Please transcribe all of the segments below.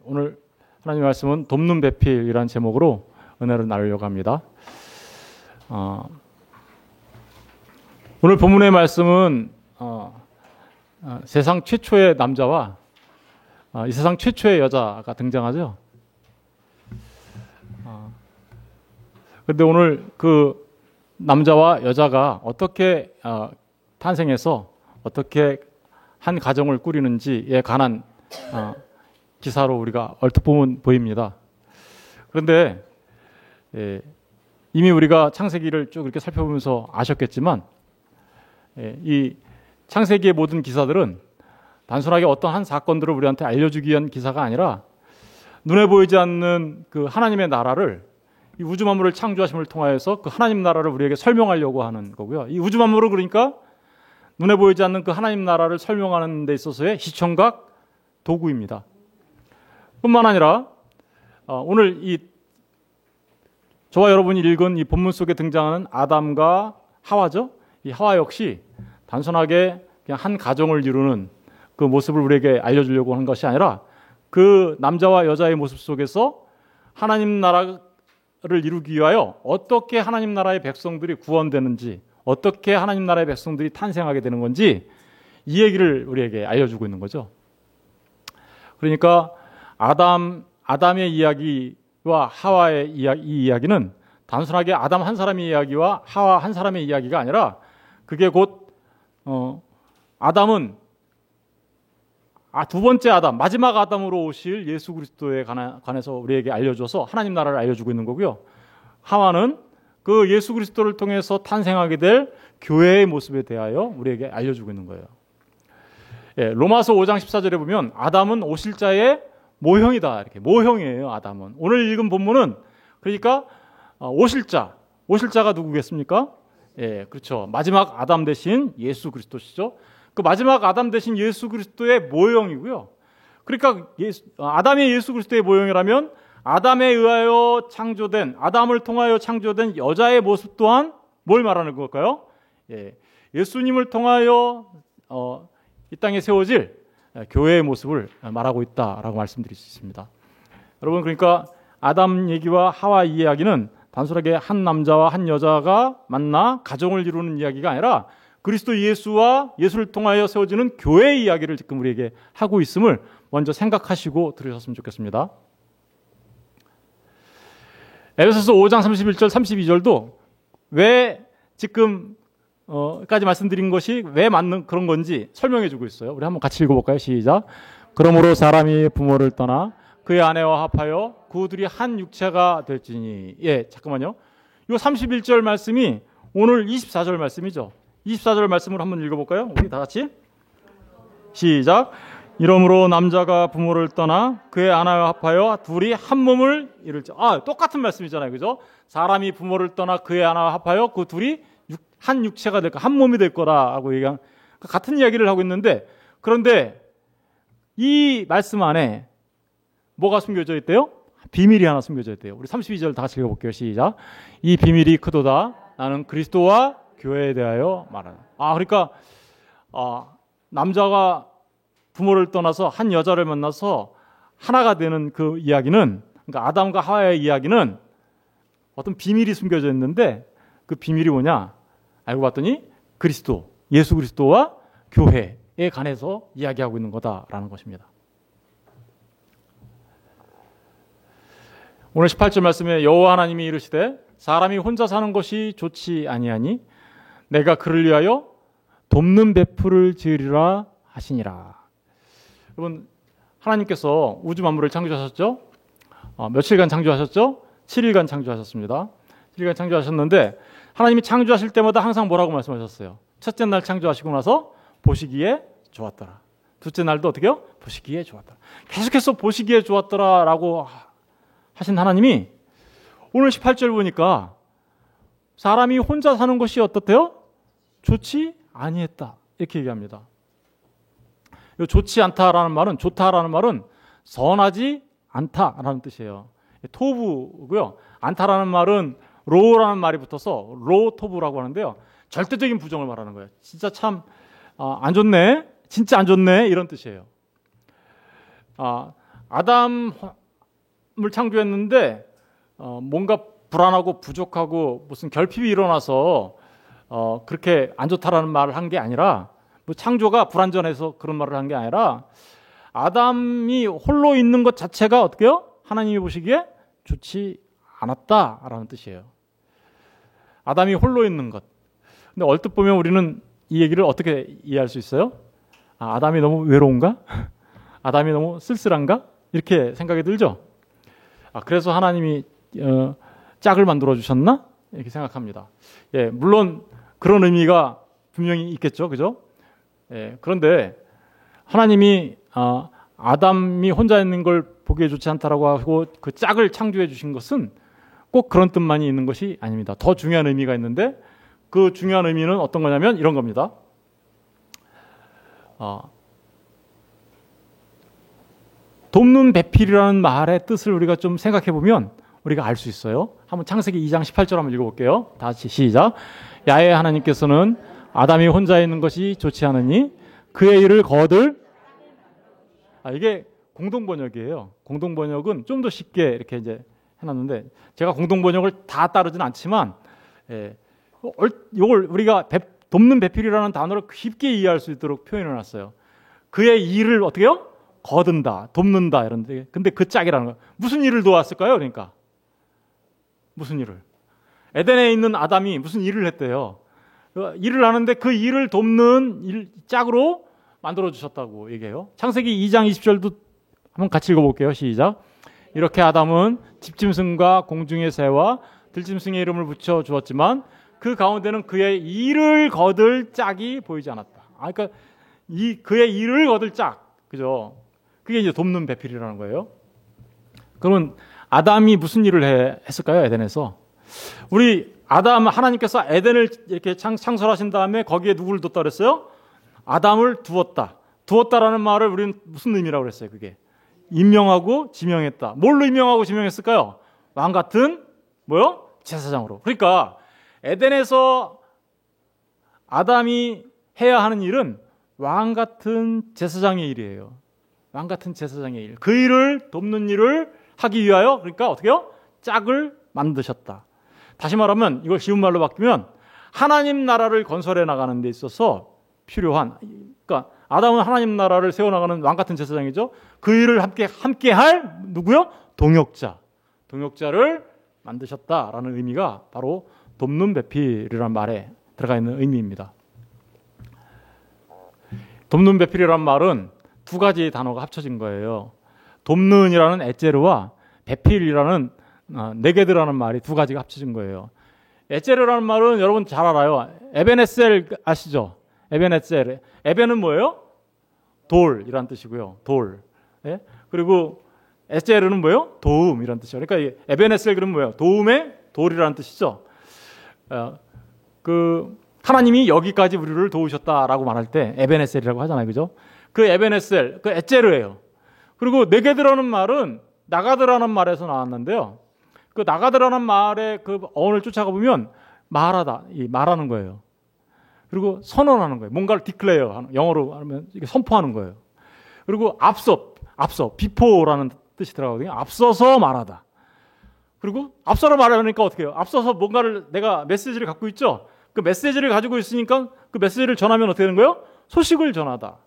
오늘 하나님의 말씀은 돕는 배필이라는 제목으로 은혜를 나누려고 합니다. 오늘 본문의 말씀은 세상 최초의 남자와 이 세상 최초의 여자가 등장하죠. 그런데 오늘 그 남자와 여자가 어떻게 탄생해서 어떻게 한 가정을 꾸리는지에 관한 기사로 우리가 얼핏 보면 보입니다. 그런데 이미 우리가 창세기를 쭉 이렇게 살펴보면서 아셨겠지만 이 창세기의 모든 기사들은 단순하게 어떤 한 사건들을 우리한테 알려주기 위한 기사가 아니라 눈에 보이지 않는 그 하나님의 나라를, 이 우주 만물을 창조하심을 통하여서 그 하나님 나라를 우리에게 설명하려고 하는 거고요. 이 우주 만물은 그러니까 눈에 보이지 않는 그 하나님 나라를 설명하는 데 있어서의 시청각 도구입니다. 뿐만 아니라 오늘 저와 여러분이 읽은 이 본문 속에 등장하는 아담과 하와죠. 이 하와 역시 단순하게 그냥 한 가정을 이루는 그 모습을 우리에게 알려주려고 하는 것이 아니라 그 남자와 여자의 모습 속에서 하나님 나라를 이루기 위하여 어떻게 하나님 나라의 백성들이 구원되는지, 어떻게 하나님 나라의 백성들이 탄생하게 되는 건지 이 얘기를 우리에게 알려주고 있는 거죠. 그러니까 아담의 이야기와 하와의 이 이야기는 단순하게 아담 한 사람의 이야기와 하와 한 사람의 이야기가 아니라 그게 곧 아담은 두 번째 아담, 마지막 아담으로 오실 예수 그리스도에 관해서 우리에게 알려줘서 하나님 나라를 알려주고 있는 거고요. 하와는 그 예수 그리스도를 통해서 탄생하게 될 교회의 모습에 대하여 우리에게 알려주고 있는 거예요. 로마서 5장 14절에 보면 아담은 오실 자의 모형이다. 이렇게 모형이에요. 아담은. 오늘 읽은 본문은 그러니까 오실 자가 누구겠습니까? 그렇죠. 마지막 아담 대신 예수 그리스도시죠. 그 마지막 아담 대신 예수 그리스도의 모형이고요. 그러니까 아담의 예수 그리스도의 모형이라면 아담에 의하여 창조된, 아담을 통하여 창조된 여자의 모습 또한 뭘 말하는 걸까요? 예수님을 통하여 이 땅에 세워질 교회의 모습을 말하고 있다라고 말씀드릴 수 있습니다. 여러분, 그러니까 아담 얘기와 하와 이야기는 단순하게 한 남자와 한 여자가 만나 가정을 이루는 이야기가 아니라 그리스도 예수와 예수를 통하여 세워지는 교회의 이야기를 지금 우리에게 하고 있음을 먼저 생각하시고 들으셨으면 좋겠습니다. 에베소서 5장 31절 32절도 왜 지금 까지 말씀드린 것이 왜 맞는 그런 건지 설명해 주고 있어요. 우리 한번 같이 읽어볼까요? 시작. 그러므로 사람이 부모를 떠나 그의 아내와 합하여 그 둘이 한 육체가 될지니. 잠깐만요. 이 31절 말씀이 오늘 24절 말씀이죠. 24절 말씀을 한번 읽어볼까요? 우리 다 같이 시작. 이러므로 남자가 부모를 떠나 그의 아내와 합하여 둘이 한 몸을 이룰지. 똑같은 말씀이잖아요, 그죠? 사람이 부모를 떠나 그의 아내와 합하여 그 둘이 한 육체가 될 거, 한 몸이 될 거라고 얘기한 같은 이야기를 하고 있는데, 그런데 이 말씀 안에 뭐가 숨겨져 있대요? 비밀이 하나 숨겨져 있대요. 우리 32절 다 같이 읽어볼게요. 시작. 이 비밀이 크도다. 나는 그리스도와 교회에 대하여 말하는. 그러니까 남자가 부모를 떠나서 한 여자를 만나서 하나가 되는 그 이야기는, 그러니까 아담과 하와의 이야기는 어떤 비밀이 숨겨져 있는데, 그 비밀이 뭐냐? 알고 봤더니 그리스도, 예수 그리스도와 교회에 관해서 이야기하고 있는 거다라는 것입니다. 오늘 18절 말씀에 여호와 하나님이 이르시되 사람이 혼자 사는 것이 좋지 아니하니 내가 그를 위하여 돕는 배풀을 지으리라 하시니라. 여러분, 하나님께서 우주 만물을 창조하셨죠? 며칠간 창조하셨죠? 7일간 창조하셨습니다. 7일간 창조하셨는데 하나님이 창조하실 때마다 항상 뭐라고 말씀하셨어요? 첫째 날 창조하시고 나서 보시기에 좋았더라. 둘째 날도 어떻게요? 보시기에 좋았더라. 계속해서 보시기에 좋았더라라고 하신 하나님이 오늘 18절 보니까 사람이 혼자 사는 것이 어떻대요? 좋지 아니했다. 이렇게 얘기합니다. 좋지 않다라는 말은, 좋다라는 말은 선하지 않다라는 뜻이에요. 토부고요. 않다라는 말은 로라는 말이 붙어서 로토부라고 하는데요. 절대적인 부정을 말하는 거예요. 진짜 참 안 좋네, 진짜 안 좋네 이런 뜻이에요. 아담을 창조했는데 뭔가 불안하고 부족하고 무슨 결핍이 일어나서 그렇게 안 좋다라는 말을 한 게 아니라, 뭐 창조가 불완전해서 그런 말을 한 게 아니라, 아담이 홀로 있는 것 자체가 어떻게요? 하나님이 보시기에 좋지 않았다라는 뜻이에요. 아담이 홀로 있는 것. 근데 얼뜻 보면 우리는 이 얘기를 어떻게 이해할 수 있어요? 아담이 너무 외로운가? 아담이 너무 쓸쓸한가? 이렇게 생각이 들죠? 그래서 하나님이 짝을 만들어 주셨나? 이렇게 생각합니다. 예, 물론 그런 의미가 분명히 있겠죠, 그죠? 예, 그런데 하나님이 아담이 혼자 있는 걸 보기에 좋지 않다라고 하고 그 짝을 창조해 주신 것은 꼭 그런 뜻만이 있는 것이 아닙니다. 더 중요한 의미가 있는데, 그 중요한 의미는 어떤 거냐면 이런 겁니다. 돕는 배필이라는 말의 뜻을 우리가 좀 생각해 보면 우리가 알 수 있어요. 한번 창세기 2장 18절 한번 읽어볼게요. 다시 시작. 야훼 하나님께서는 아담이 혼자 있는 것이 좋지 않으니 그의 일을 거둘. 이게 공동번역이에요. 공동번역은 좀 더 쉽게 이렇게 이제 해놨는데, 제가 공동번역을 다 따르진 않지만, 이걸 우리가 돕는 배필이라는 단어를 쉽게 이해할 수 있도록 표현해놨어요. 그의 일을 어떻게요? 거둔다, 돕는다 이런데, 근데 그 짝이라는 거예요. 무슨 일을 도왔을까요? 그러니까 무슨 일을? 에덴에 있는 아담이 무슨 일을 했대요? 일을 하는데 그 일을 돕는 짝으로 만들어 주셨다고 얘기해요. 창세기 2장 20절도 한번 같이 읽어볼게요. 시작. 이렇게 아담은 집짐승과 공중의 새와 들짐승의 이름을 붙여 주었지만 그 가운데는 그의 일을 거둘 짝이 보이지 않았다. 그러니까 그의 일을 거둘 짝, 그죠? 그게 이제 돕는 배필이라는 거예요. 그러면 아담이 무슨 일을 했을까요? 에덴에서. 우리 아담, 하나님께서 에덴을 이렇게 창설하신 다음에 거기에 누구를 뒀다 그랬어요? 아담을 두었다. 두었다라는 말을 우리는 무슨 의미라고 그랬어요? 그게 임명하고 지명했다. 뭘로 임명하고 지명했을까요? 왕 같은 뭐요? 제사장으로. 그러니까 에덴에서 아담이 해야 하는 일은 왕 같은 제사장의 일이에요. 왕 같은 제사장의 일. 그 일을 돕는 일을 하기 위하여, 그러니까 어떻게요? 짝을 만드셨다. 다시 말하면 이걸 쉬운 말로 바뀌면 하나님 나라를 건설해 나가는 데 있어서 필요한, 그러니까 아담은 하나님 나라를 세워나가는 왕 같은 제사장이죠. 그 일을 함께 할 누구요? 동역자를 만드셨다라는 의미가 바로 돕는 배필이라는 말에 들어가 있는 의미입니다. 돕는 배필이라는 말은 두 가지 단어가 합쳐진 거예요. 돕는이라는 에제르와 배필이라는 네게드라는 말이 두 가지가 합쳐진 거예요. 에제르라는 말은 여러분 잘 알아요. 에베네셀 아시죠? 에베네셀. 에베는 뭐예요? 돌이란 뜻이고요. 돌. 예? 그리고 에제르는 뭐예요? 도움이란 뜻이에요. 그러니까 에베네셀 그러면 뭐예요? 도움의 돌이라는 뜻이죠. 하나님이 여기까지 우리를 도우셨다라고 말할 때 에베네셀이라고 하잖아요. 그죠? 그 에베네셀, 그 에제르예요. 그리고 네게드라는 말은 나가드라는 말에서 나왔는데요. 그 나가드라는 말의 그 어원을 쫓아가 보면 말하는 거예요. 그리고 선언하는 거예요. 뭔가를 declare, 영어로 하면 이게 선포하는 거예요. 그리고 앞서, before라는 뜻이 들어가거든요. 앞서서 말하다. 그리고 앞서서 말하니까 어떻게 해요? 앞서서 뭔가를 내가 메시지를 갖고 있죠. 그 메시지를 가지고 있으니까 그 메시지를 전하면 어떻게 되는 거예요? 소식을 전하다.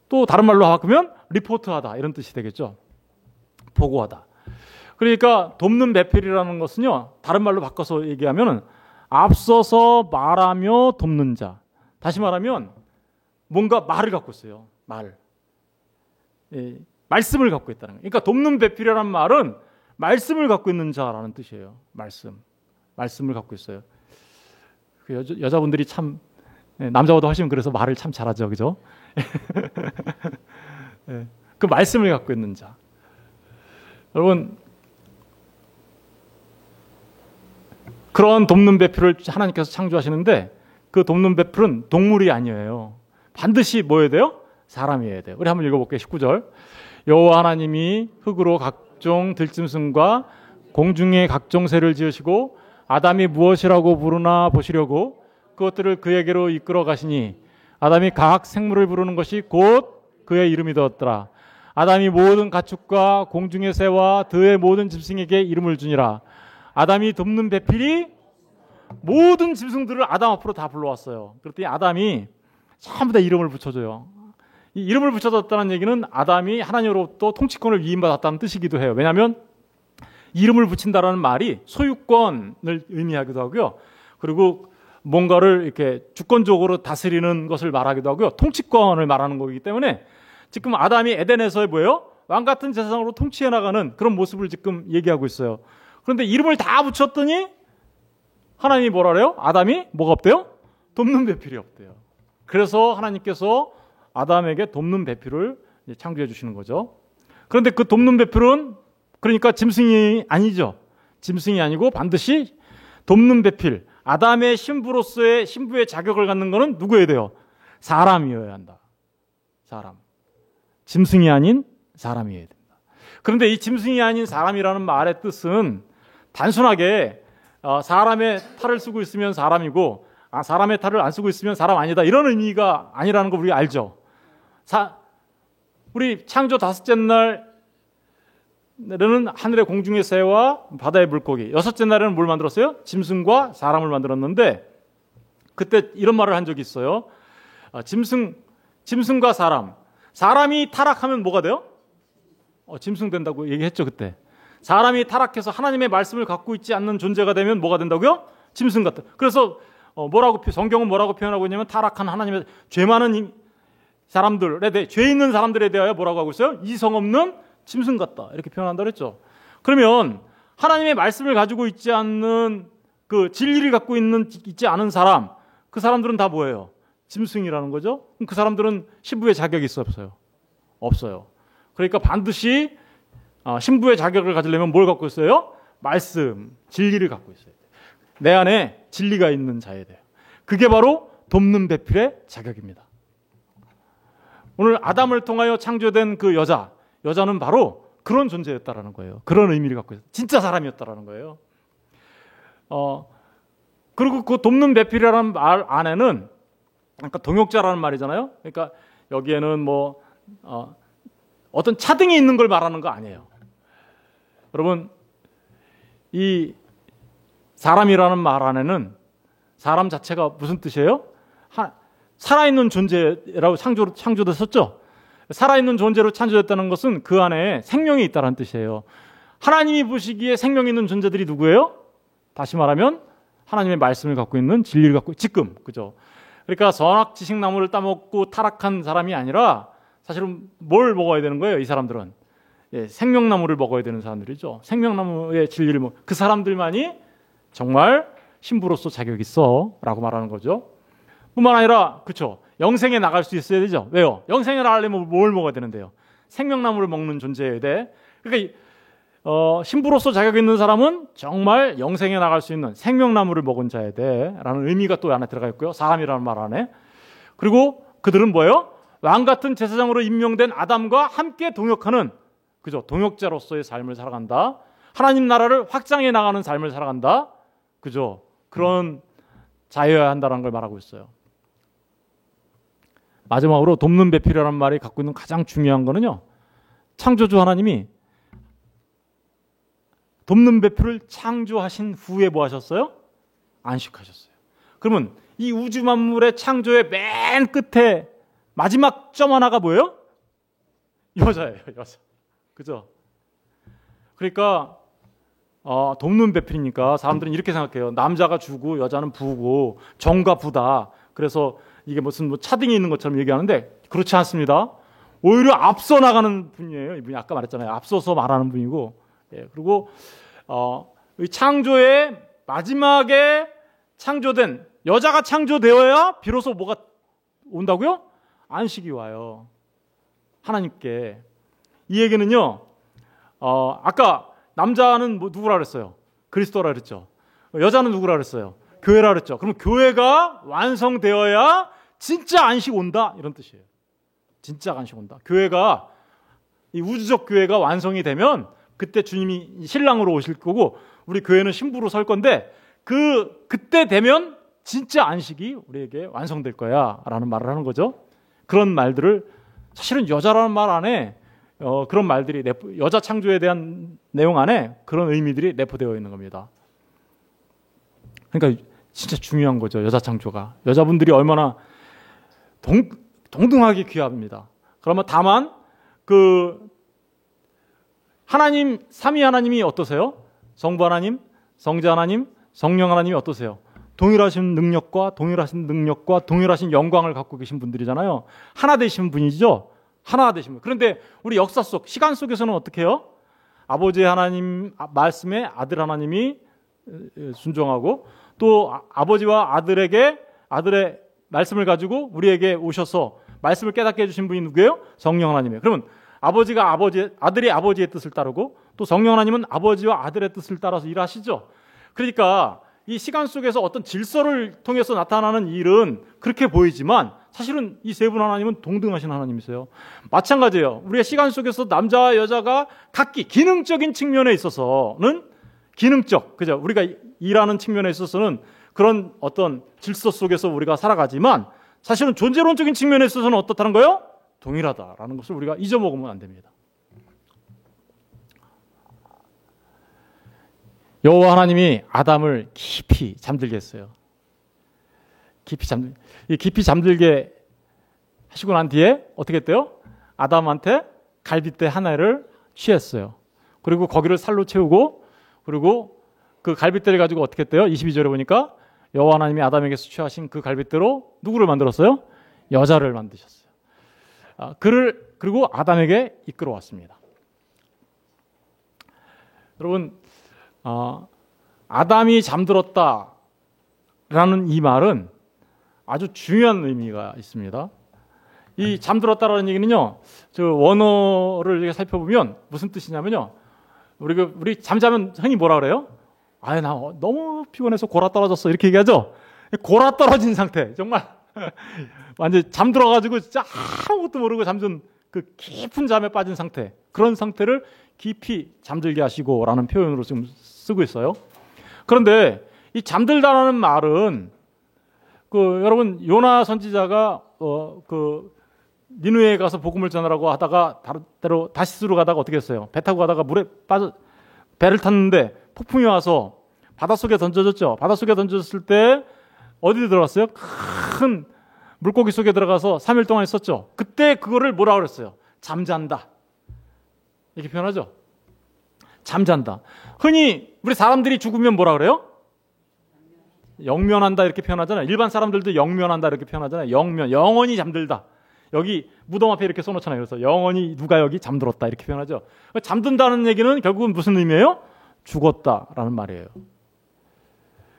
또 다른 말로 바꾸면 리포트하다 이런 뜻이 되겠죠. 보고하다. 그러니까 돕는 배필이라는 것은요, 다른 말로 바꿔서 얘기하면 앞서서 말하며 돕는 자. 다시 말하면 뭔가 말을 갖고 있어요. 말씀을 갖고 있다는 거예요. 그러니까 돕는 배필이라는 말은 말씀을 갖고 있는 자라는 뜻이에요. 말씀을 갖고 있어요. 여자분들이 참 남자보다 훨씬 그래서 말을 참 잘하죠, 그죠? 그 말씀을 갖고 있는 자. 여러분, 그런 돕는 배필을 하나님께서 창조하시는데 그 돕는 배필은 동물이 아니에요. 반드시 뭐여야 돼요? 사람이어야 돼요. 우리 한번 읽어볼게요. 19절. 여호와 하나님이 흙으로 각종 들짐승과 공중의 각종 새를 지으시고 아담이 무엇이라고 부르나 보시려고 그것들을 그에게로 이끌어 가시니 아담이 각 생물을 부르는 것이 곧 그의 이름이 되었더라. 아담이 모든 가축과 공중의 새와 들의 모든 짐승에게 이름을 주니라. 아담이 돕는 배필이 모든 짐승들을 아담 앞으로 다 불러왔어요. 그랬더니 아담이 전부 다 이름을 붙여줘요. 이 이름을 붙여줬다는 얘기는 아담이 하나님으로부터 통치권을 위임받았다는 뜻이기도 해요. 왜냐하면 이름을 붙인다라는 말이 소유권을 의미하기도 하고요. 그리고 뭔가를 이렇게 주권적으로 다스리는 것을 말하기도 하고요. 통치권을 말하는 거기 때문에 지금 아담이 에덴에서의 뭐예요? 왕 같은 세상으로 통치해 나가는 그런 모습을 지금 얘기하고 있어요. 그런데 이름을 다 붙였더니 하나님이 뭐라 그래요? 아담이 뭐가 없대요? 돕는 배필이 없대요. 그래서 하나님께서 아담에게 돕는 배필을 창조해 주시는 거죠. 그런데 그 돕는 배필은 그러니까 짐승이 아니죠. 짐승이 아니고 반드시 돕는 배필, 아담의 신부로서의 신부의 자격을 갖는 것은 누구여야 돼요? 사람이어야 한다. 사람. 짐승이 아닌 사람이어야 된다. 그런데 이 짐승이 아닌 사람이라는 말의 뜻은 단순하게 사람의 탈을 쓰고 있으면 사람이고 사람의 탈을 안 쓰고 있으면 사람 아니다 이런 의미가 아니라는 거 우리가 알죠. 우리 창조 다섯째 날에는 하늘의 공중의 새와 바다의 물고기, 여섯째 날에는 뭘 만들었어요? 짐승과 사람을 만들었는데 그때 이런 말을 한 적이 있어요. 짐승과 사람이 타락하면 뭐가 돼요? 짐승 된다고 얘기했죠 그때. 사람이 타락해서 하나님의 말씀을 갖고 있지 않는 존재가 되면 뭐가 된다고요? 짐승 같다. 그래서 성경은 뭐라고 표현하고 있냐면 타락한 하나님의 죄 많은 사람들에 대해, 죄 있는 사람들에 대하여 뭐라고 하고 있어요? 이성 없는 짐승 같다 이렇게 표현한다고 했죠. 그러면 하나님의 말씀을 가지고 있지 않는 그 진리를 갖고 있지 않은 사람, 그 사람들은 다 뭐예요? 짐승이라는 거죠. 그 사람들은 신부의 자격이 있어요, 없어요? 없어요. 그러니까 반드시 신부의 자격을 가지려면 뭘 갖고 있어요? 말씀, 진리를 갖고 있어야 돼요. 내 안에 진리가 있는 자여야 돼요. 그게 바로 돕는 배필의 자격입니다. 오늘 아담을 통하여 창조된 그 여자는 바로 그런 존재였다라는 거예요. 그런 의미를 갖고 있어요. 진짜 사람이었다라는 거예요. 그리고 그 돕는 배필이라는 말 안에는 그러니까 동역자라는 말이잖아요. 그러니까 여기에는 어떤 차등이 있는 걸 말하는 거 아니에요. 여러분, 이 사람이라는 말 안에는 사람 자체가 무슨 뜻이에요? 살아있는 존재라고 창조됐었죠. 살아있는 존재로 창조됐다는 것은 그 안에 생명이 있다는 뜻이에요. 하나님이 보시기에 생명 있는 존재들이 누구예요? 다시 말하면 하나님의 말씀을 갖고 있는 진리를 갖고 지금 그죠? 그러니까 선악지식나무를 따먹고 타락한 사람이 아니라 사실은 뭘 먹어야 되는 거예요? 이 사람들은 생명나무를 먹어야 되는 사람들이죠. 생명나무의 진리를 그 사람들만이 정말 신부로서 자격이 있어라고 말하는 거죠. 뿐만 아니라 그렇죠. 영생에 나갈 수 있어야 되죠. 왜요? 영생에 나가려면 뭘 먹어야 되는데요? 생명나무를 먹는 존재여야 돼. 그러니까 신부로서 자격 있는 사람은 정말 영생에 나갈 수 있는 생명나무를 먹은 자여야 돼라는 의미가 또 안에 들어가 있고요. 사람이라는 말 안에. 그리고 그들은 뭐예요? 왕 같은 제사장으로 임명된 아담과 함께 동역하는 그죠? 동역자로서의 삶을 살아간다. 하나님 나라를 확장해 나가는 삶을 살아간다. 그죠? 그런 자여야 한다는 걸 말하고 있어요. 마지막으로 돕는 배필이라는 말이 갖고 있는 가장 중요한 거는요. 창조주 하나님이 돕는 배필을 창조하신 후에 뭐 하셨어요? 안식하셨어요. 그러면 이 우주 만물의 창조의 맨 끝에 마지막 점 하나가 뭐예요? 여자예요, 여자. 그죠? 그러니까 돕는 배필이니까 사람들은 이렇게 생각해요. 남자가 주고 여자는 부고 정과 부다. 그래서 이게 무슨 차등이 있는 것처럼 얘기하는데 그렇지 않습니다. 오히려 앞서 나가는 분이에요. 이분이 아까 말했잖아요. 앞서서 말하는 분이고. 그리고 이 창조의 마지막에 창조된 여자가 창조되어야 비로소 뭐가 온다고요? 안식이 와요. 하나님께. 이 얘기는요. 아까 남자는 누구라 그랬어요? 그리스도라 그랬죠. 여자는 누구라 그랬어요? 교회라 그랬죠. 그럼 교회가 완성되어야 진짜 안식 온다 이런 뜻이에요. 진짜 안식 온다. 교회가 이 우주적 교회가 완성이 되면 그때 주님이 신랑으로 오실 거고 우리 교회는 신부로 설 건데 그때 되면 진짜 안식이 우리에게 완성될 거야라는 말을 하는 거죠. 그런 말들을 사실은 여자라는 말 안에 그런 말들이 여자 창조에 대한 내용 안에 그런 의미들이 내포되어 있는 겁니다. 그러니까 진짜 중요한 거죠. 여자 창조가. 여자분들이 얼마나 동등하게 귀합니다. 그러면 다만 하나님, 삼위 하나님이 어떠세요? 성부 하나님, 성자 하나님, 성령 하나님이 어떠세요? 동일하신 능력과 동일하신 영광을 갖고 계신 분들이잖아요. 하나 되신 분이죠. 하나 되신 분. 그런데 우리 역사 속, 시간 속에서는 어떻게 해요? 아버지 하나님 말씀에 아들 하나님이 순종하고, 또 아버지와 아들의 말씀을 가지고 우리에게 오셔서 말씀을 깨닫게 해주신 분이 누구예요? 성령 하나님이에요. 그러면 아들이 아버지의 뜻을 따르고, 또 성령 하나님은 아버지와 아들의 뜻을 따라서 일하시죠. 그러니까 이 시간 속에서 어떤 질서를 통해서 나타나는 일은 그렇게 보이지만 사실은 이 세 분 하나님은 동등하신 하나님이세요. 마찬가지예요. 우리가 시간 속에서 남자와 여자가 각기 기능적인 측면에 있어서는 그죠? 우리가 일하는 측면에 있어서는 그런 어떤 질서 속에서 우리가 살아가지만 사실은 존재론적인 측면에 있어서는 어떻다는 거예요? 동일하다라는 것을 우리가 잊어먹으면 안 됩니다. 여호와 하나님이 아담을 깊이 잠들게 했어요. 깊이 잠들게 하시고 난 뒤에 어떻게 했대요? 아담한테 갈빗대 하나를 취했어요. 그리고 거기를 살로 채우고, 그리고 그 갈빗대를 가지고 어떻게 했대요? 22절에 보니까 여호와 하나님이 아담에게서 취하신 그 갈빗대로 누구를 만들었어요? 여자를 만드셨어요. 그리고 아담에게 이끌어왔습니다. 여러분, 아담이 잠들었다라는 이 말은 아주 중요한 의미가 있습니다. 이 잠들었다라는 얘기는요, 저 원어를 살펴보면 무슨 뜻이냐면요, 우리 잠자면 흔히 뭐라 그래요? 나 너무 피곤해서 골아 떨어졌어, 이렇게 얘기하죠. 골아 떨어진 상태, 정말 완전 잠들어가지고 진짜 아무것도 모르고 잠든 그 깊은 잠에 빠진 상태, 그런 상태를 깊이 잠들게 하시고라는 표현으로 지금 쓰고 있어요. 그런데 이 잠들다라는 말은 여러분, 요나 선지자가 니느웨에 가서 복음을 전하라고 하다가 다른 다시스로 가다가 어떻게 했어요? 배 타고 가다가 물에 배를 탔는데 폭풍이 와서 바닷속에 던져졌죠. 바닷속에 던졌을 때 어디 들어갔어요? 큰 물고기 속에 들어가서 3일 동안 있었죠. 그때 그거를 뭐라 그랬어요? 잠잔다. 이렇게 표현하죠. 잠잔다. 흔히 우리 사람들이 죽으면 뭐라 그래요? 영면한다, 이렇게 표현하잖아요. 일반 사람들도 영면한다, 이렇게 표현하잖아요. 영원히 잠들다. 여기 무덤 앞에 이렇게 써놓잖아요. 그래서 영원히 누가 여기 잠들었다, 이렇게 표현하죠. 잠든다는 얘기는 결국은 무슨 의미예요? 죽었다라는 말이에요.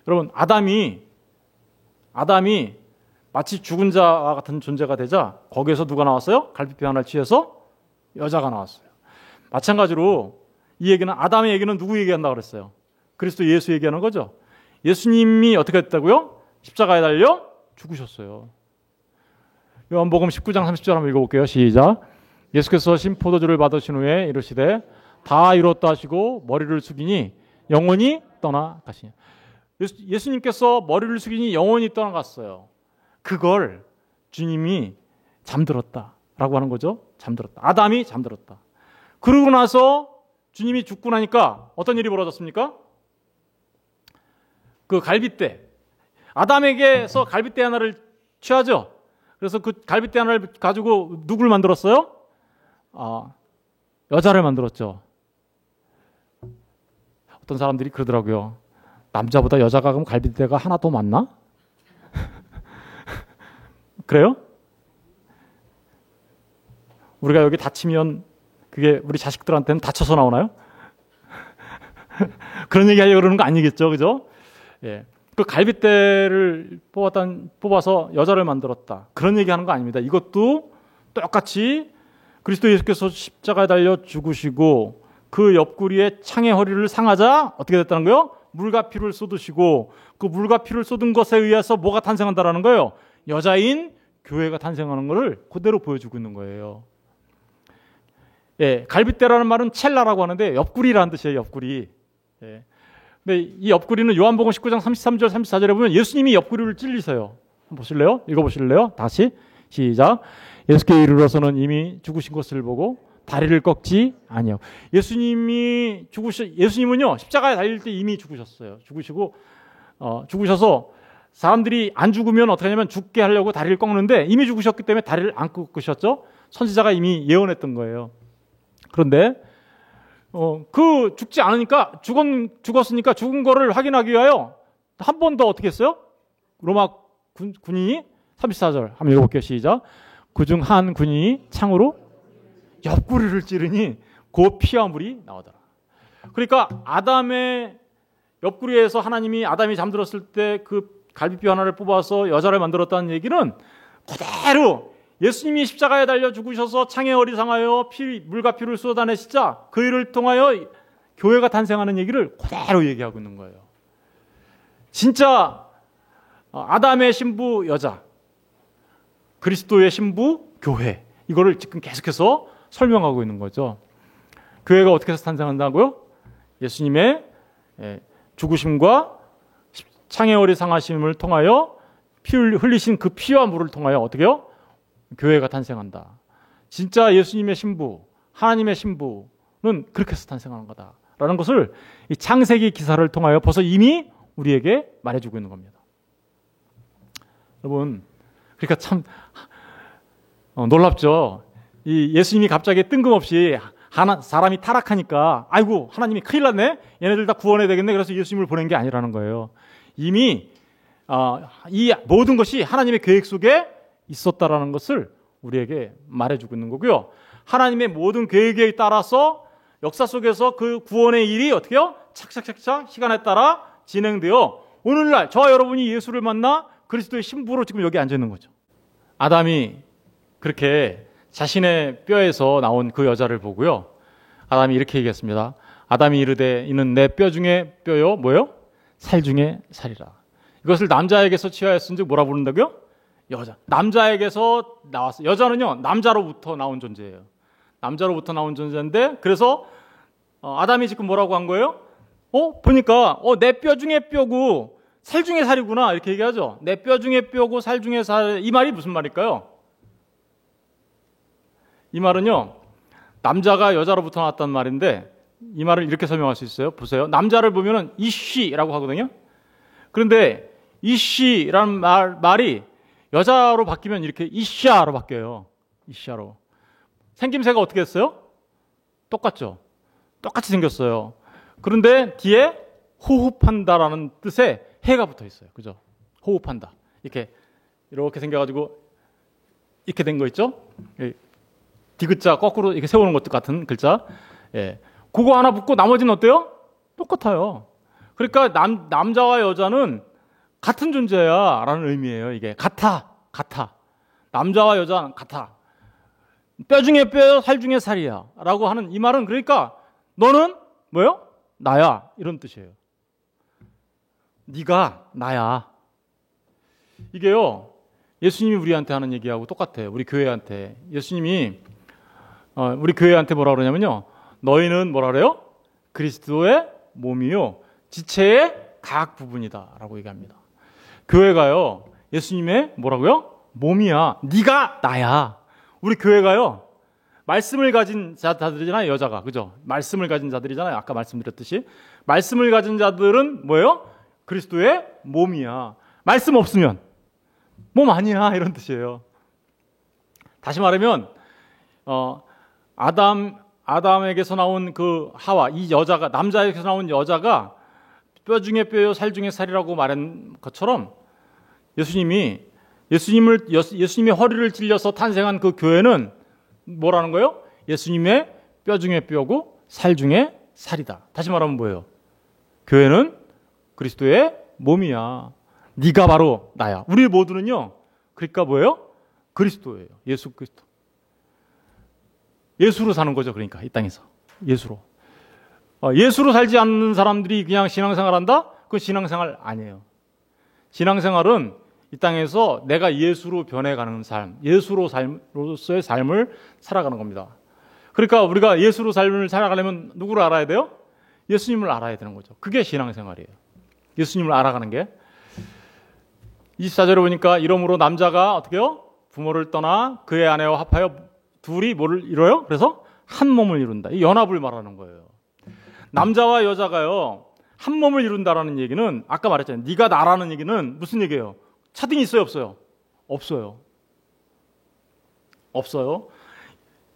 여러분, 아담이 마치 죽은 자와 같은 존재가 되자 거기에서 누가 나왔어요? 갈빗뼈 하나를 취해서 여자가 나왔어요. 마찬가지로 이 얘기는, 아담의 얘기는 누구 얘기한다고 그랬어요? 그리스도 예수 얘기하는 거죠. 예수님이 어떻게 했다고요? 십자가에 달려 죽으셨어요. 요한복음 19장 30절 한번 읽어볼게요. 시작. 예수께서 신포도주를 받으신 후에 이르시되 다 이뤘다 하시고 머리를 숙이니 영원히 떠나가시니. 예수님께서 머리를 숙이니 영원히 떠나갔어요. 그걸 주님이 잠들었다라고 하는 거죠. 잠들었다. 아담이 잠들었다. 그러고 나서 주님이 죽고 나니까 어떤 일이 벌어졌습니까? 그 갈빗대, 아담에게서 갈빗대 하나를 취하죠. 그래서 그 갈빗대 하나를 가지고 누구를 만들었어요? 여자를 만들었죠. 어떤 사람들이 그러더라고요. 남자보다 여자가 그럼 갈빗대가 하나 더 많나? 그래요? 우리가 여기 다치면 그게 우리 자식들한테는 다쳐서 나오나요? 그런 얘기 하려고 그러는 거 아니겠죠, 그죠? 예. 그 갈빗대를 뽑아서 여자를 만들었다. 그런 얘기 하는 거 아닙니다. 이것도 똑같이 그리스도 예수께서 십자가에 달려 죽으시고 그 옆구리에 창의 허리를 상하자 어떻게 됐다는 거예요? 물과 피를 쏟으시고 그 물과 피를 쏟은 것에 의해서 뭐가 탄생한다라는 거예요? 여자인 교회가 탄생하는 것을 그대로 보여주고 있는 거예요. 예, 갈빗대라는 말은 첼라라고 하는데 옆구리라는 뜻이에요. 옆구리. 예. 근데 이 옆구리는 요한복음 19장 33절 34절에 보면 예수님이 옆구리를 찔리세요. 한번 보실래요? 읽어보실래요? 다시 시작. 예수께 이르러서는 이미 죽으신 것을 보고 다리를 꺾지 아니하고. 예수님은요 십자가에 달릴 때 이미 죽으셨어요. 죽으셔서 사람들이 안 죽으면 어떻게 하냐면 죽게 하려고 다리를 꺾는데 이미 죽으셨기 때문에 다리를 안 꺾으셨죠. 선지자가 이미 예언했던 거예요. 그런데 그 죽지 않으니까 죽었으니까 죽은 거를 확인하기 위하여 한 번 더 어떻게 했어요? 로마 군인이 34절 한번 읽어볼게요. 시작. 그중 한 군인이 창으로 옆구리를 찌르니 그 피와 물이 나오더라. 그러니까 아담의 옆구리에서 하나님이 아담이 잠들었을 때 그 갈비뼈 하나를 뽑아서 여자를 만들었다는 얘기는 그대로 예수님이 십자가에 달려 죽으셔서 창에 어리상하여 물과 피를 쏟아내시자 그 일을 통하여 교회가 탄생하는 얘기를 그대로 얘기하고 있는 거예요. 진짜 아담의 신부 여자, 그리스도의 신부 교회, 이거를 지금 계속해서 설명하고 있는 거죠. 교회가 어떻게 해서 탄생한다고요? 예수님의 죽으심과 창에 어리상하심을 통하여 피 흘리신 그 피와 물을 통하여 어떻게요? 교회가 탄생한다. 진짜 예수님의 신부, 하나님의 신부는 그렇게 해서 탄생하는 거다라는 것을 이 창세기 기사를 통하여 벌써 이미 우리에게 말해주고 있는 겁니다. 여러분, 그러니까 참 놀랍죠. 이 예수님이 갑자기 뜬금없이 사람이 타락하니까 아이고 하나님이 큰일 났네, 얘네들 다 구원해야 되겠네, 그래서 예수님을 보낸 게 아니라는 거예요. 이미 이 모든 것이 하나님의 계획 속에 있었다라는 것을 우리에게 말해주고 있는 거고요. 하나님의 모든 계획에 따라서 역사 속에서 그 구원의 일이 어떻게요? 착착착착 시간에 따라 진행되어 오늘날 저와 여러분이 예수를 만나 그리스도의 신부로 지금 여기 앉아 있는 거죠. 아담이 그렇게 자신의 뼈에서 나온 그 여자를 보고요. 아담이 이렇게 얘기했습니다. 아담이 이르되 이는 내 뼈 중에 뼈요 뭐요? 살 중에 살이라. 이것을 남자에게서 취하였은즉 뭐라 부른다고요? 여자. 남자에게서 나왔어요. 여자는요 남자로부터 나온 존재예요. 남자로부터 나온 존재인데 그래서 아담이 지금 뭐라고 한 거예요? 보니까 내 뼈 중에 뼈고 살 중에 살이구나 이렇게 얘기하죠. 내 뼈 중에 뼈고 살 중에 살. 이 말이 무슨 말일까요? 이 말은요 남자가 여자로부터 나왔다는 말인데 이 말을 이렇게 설명할 수 있어요. 보세요. 남자를 보면은 이씨라고 하거든요. 그런데 이씨라는 말이 여자로 바뀌면 이렇게 이샤로 바뀌어요. 이샤로. 생김새가 어떻게 했어요? 똑같죠. 똑같이 생겼어요. 그런데 뒤에 호흡한다라는 뜻의 해가 붙어 있어요. 그죠? 호흡한다. 이렇게 생겨가지고 이렇게 된 거 있죠? 디귿자 거꾸로 이렇게 세우는 것 같은 글자. 예. 그거 하나 붙고 나머지는 어때요? 똑같아요. 그러니까 남자와 여자는 같은 존재야 라는 의미예요. 이게 같아. 남자와 여자는 같아. 뼈 중에 뼈요, 살 중에 살이야 라고 하는 이 말은 그러니까 너는 뭐요? 나야 이런 뜻이에요. 네가 나야. 이게요 예수님이 우리한테 하는 얘기하고 똑같아요. 우리 교회한테. 예수님이 우리 교회한테 뭐라 그러냐면요, 너희는 뭐라 그래요? 그리스도의 몸이요 지체의 각 부분이다 라고 얘기합니다. 교회가요 예수님의 뭐라고요? 몸이야. 네가 나야. 우리 교회가요 말씀을 가진 자들이잖아요. 여자가. 그죠? 말씀을 가진 자들이잖아요. 아까 말씀드렸듯이 말씀을 가진 자들은 뭐예요? 그리스도의 몸이야. 말씀 없으면 몸 아니야 이런 뜻이에요. 다시 말하면 아담에게서 나온 그 하와, 이 여자가, 남자에게서 나온 여자가 뼈 중에 뼈요 살 중에 살이라고 말한 것처럼 예수님의 허리를 찔려서 탄생한 그 교회는 뭐라는 거예요? 예수님의 뼈 중에 뼈고 살 중에 살이다. 다시 말하면 뭐예요? 교회는 그리스도의 몸이야. 네가 바로 나야. 우리 모두는요 그러니까 뭐예요? 그리스도예요. 예수 그리스도. 예수로 사는 거죠. 그러니까 이 땅에서 예수로. 예수로 살지 않는 사람들이 그냥 신앙생활한다? 그건 신앙생활 아니에요. 신앙생활은 이 땅에서 내가 예수로 변해가는 삶, 예수로서의 삶을 살아가는 겁니다. 그러니까 우리가 예수로 삶을 살아가려면 누구를 알아야 돼요? 예수님을 알아야 되는 거죠. 그게 신앙생활이에요. 예수님을 알아가는 게. 24절에 보니까 이러므로 남자가 어떻게 해요? 부모를 떠나 그의 아내와 합하여 둘이 뭐를 이뤄요? 그래서 한 몸을 이룬다. 이 연합을 말하는 거예요. 남자와 여자가요, 한 몸을 이룬다라는 얘기는 아까 말했잖아요. 네가 나라는 얘기는 무슨 얘기예요? 차등이 있어요, 없어요? 없어요. 없어요.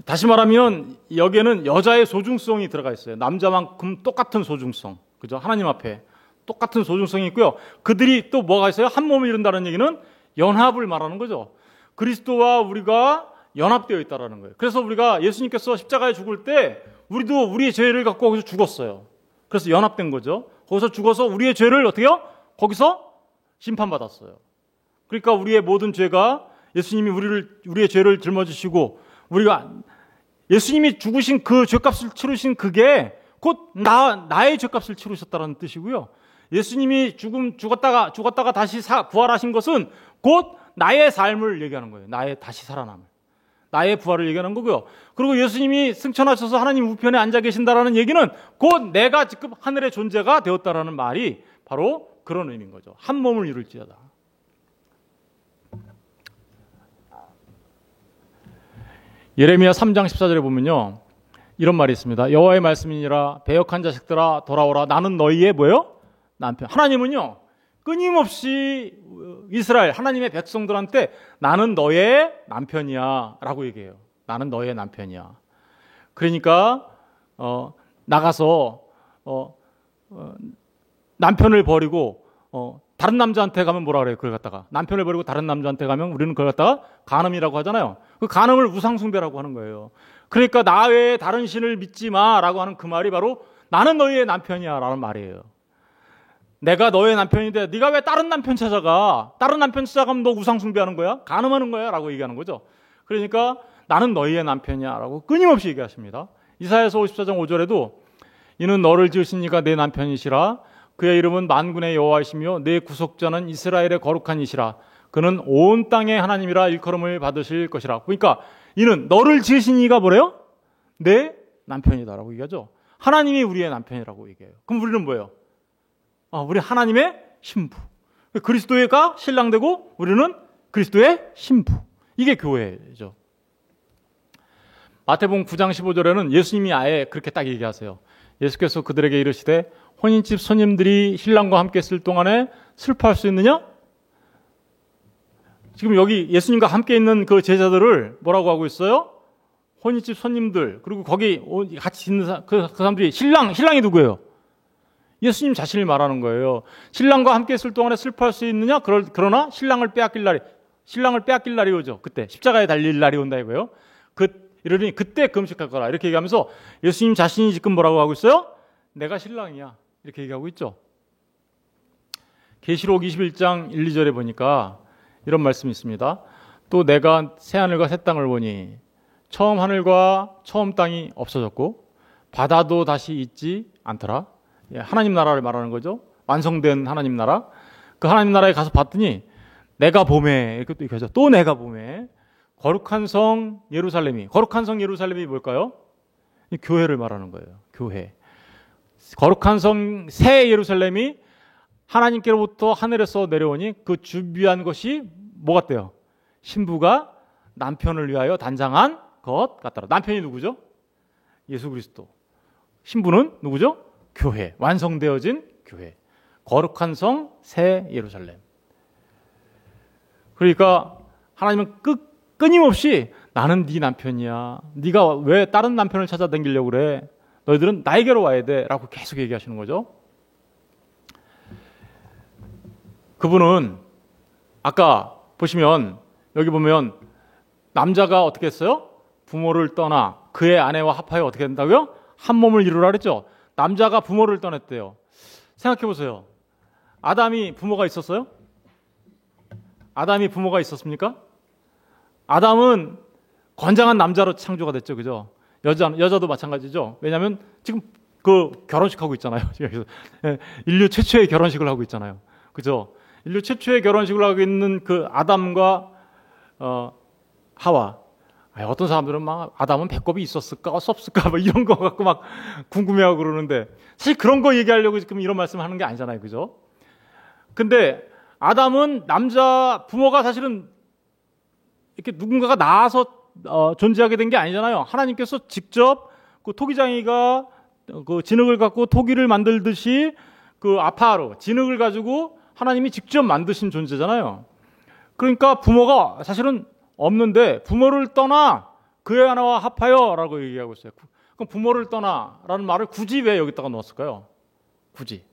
다시 말하면 여기에는 여자의 소중성이 들어가 있어요. 남자만큼 똑같은 소중성. 그죠? 하나님 앞에 똑같은 소중성이 있고요. 그들이 또 뭐가 있어요? 한 몸을 이룬다는 얘기는 연합을 말하는 거죠. 그리스도와 우리가 연합되어 있다는 거예요. 그래서 우리가 예수님께서 십자가에 죽을 때 우리도 우리의 죄를 갖고 거기서 죽었어요. 그래서 연합된 거죠. 거기서 죽어서 우리의 죄를 어떻게 해요? 거기서 심판받았어요. 그러니까 우리의 모든 죄가 예수님이 우리의 죄를 짊어지시고 우리가 예수님이 죽으신 그 죄값을 치르신 그게 곧 나의 죄값을 치르셨다는 뜻이고요. 예수님이 죽었다가 다시 부활하신 것은 곧 나의 삶을 얘기하는 거예요. 나의 다시 살아남을. 나의 부활을 얘기하는 거고요. 그리고 예수님이 승천하셔서 하나님 우편에 앉아 계신다라는 얘기는 곧 내가 지금 하늘의 존재가 되었다라는 말이 바로 그런 의미인 거죠. 한 몸을 이룰지어다. 예레미야 3장 14절에 보면요, 이런 말이 있습니다. 여호와의 말씀이니라 배역한 자식들아 돌아오라. 나는 너희의 뭐예요? 남편. 하나님은요, 끊임없이 이스라엘 하나님의 백성들한테 나는 너의 남편이야 라고 얘기해요. 나는 너의 남편이야. 그러니까 나가서 남편을 버리고 다른 남자한테 가면 뭐라 그래요? 그걸 갖다가 남편을 버리고 다른 남자한테 가면 우리는 그걸 갖다가 간음이라고 하잖아요. 그 간음을 우상숭배라고 하는 거예요. 그러니까 나 외에 다른 신을 믿지 마라고 하는 그 말이 바로 나는 너희의 남편이야 라는 말이에요. 내가 너의 남편인데 네가 왜 다른 남편 찾아가? 다른 남편 찾아가면 너 우상숭배하는 거야? 간음하는 거야? 라고 얘기하는 거죠. 그러니까 나는 너희의 남편이야 라고 끊임없이 얘기하십니다. 이사야서 54장 5절에도 이는 너를 지으신 이가 내 남편이시라. 그의 이름은 만군의 여호와이시며 내 구속자는 이스라엘의 거룩한 이시라. 그는 온 땅의 하나님이라 일컬음을 받으실 것이라. 그러니까 이는 너를 지으신 이가 뭐래요? 내 남편이다라고 얘기하죠. 하나님이 우리의 남편이라고 얘기해요. 그럼 우리는 뭐예요? 우리 하나님의 신부. 그리스도가 신랑 되고 우리는 그리스도의 신부. 이게 교회죠. 마태복음 9장 15절에는 예수님이 아예 그렇게 딱 얘기하세요. 예수께서 그들에게 이르시되 혼인집 손님들이 신랑과 함께 있을 동안에 슬퍼할 수 있느냐? 지금 여기 예수님과 함께 있는 그 제자들을 뭐라고 하고 있어요? 혼인집 손님들, 그리고 거기 같이 있는 그 사람들이 신랑이 누구예요? 예수님 자신을 말하는 거예요. 신랑과 함께 있을 동안에 슬퍼할 수 있느냐? 그러나 신랑을 빼앗길 날이 오죠. 그때 십자가에 달릴 날이 온다 이거예요. 이러니 그때 금식할 거라 이렇게 얘기하면서 예수님 자신이 지금 뭐라고 하고 있어요? 내가 신랑이야 이렇게 얘기하고 있죠. 계시록 21장 1, 2절에 보니까 이런 말씀이 있습니다. 또 내가 새하늘과 새 땅을 보니 처음 하늘과 처음 땅이 없어졌고 바다도 다시 있지 않더라. 하나님 나라를 말하는 거죠. 완성된 하나님 나라. 그 하나님 나라에 가서 봤더니 내가 봄에 이렇게 또 얘기하죠. 또 내가 봄에 거룩한 성 예루살렘이 뭘까요? 교회를 말하는 거예요. 교회. 거룩한 성 새 예루살렘이 하나님께로부터 하늘에서 내려오니 그 준비한 것이 뭐 같대요? 신부가 남편을 위하여 단장한 것 같더라. 남편이 누구죠? 예수 그리스도. 신부는 누구죠? 교회. 완성되어진 교회. 거룩한 성 새 예루살렘. 그러니까 하나님은 끊임없이 나는 네 남편이야. 네가 왜 다른 남편을 찾아다니려고 그래? 너희들은 나에게로 와야 돼. 라고 계속 얘기하시는 거죠. 그분은 아까 보시면 여기 보면 남자가 어떻게 했어요? 부모를 떠나 그의 아내와 합하여 어떻게 된다고요? 한 몸을 이루라 그랬죠. 남자가 부모를 떠났대요. 생각해 보세요. 아담이 부모가 있었어요? 아담이 부모가 있었습니까? 아담은 건장한 남자로 창조가 됐죠. 그죠? 여자도 마찬가지죠. 왜냐하면 지금 그 결혼식하고 있잖아요. 인류 최초의 결혼식을 하고 있잖아요. 그죠? 인류 최초의 결혼식을 하고 있는 그 아담과 하와. 어떤 사람들은 막 아담은 배꼽이 있었을까 없었을까 막 이런 거 갖고 막 궁금해하고 그러는데 사실 그런 거 얘기하려고 지금 이런 말씀을 하는 게 아니잖아요. 그죠? 근데 아담은 남자 부모가 사실은 이렇게 누군가가 낳아서 존재하게 된 게 아니잖아요. 하나님께서 직접 그 토기장이가 그 진흙을 갖고 토기를 만들듯이 그 아파로 진흙을 가지고 하나님이 직접 만드신 존재잖아요. 그러니까 부모가 사실은 없는데 부모를 떠나 그의 하나와 합하여라고 얘기하고 있어요. 그럼 부모를 떠나라는 말을 굳이 왜 여기다가 넣었을까요? 굳이.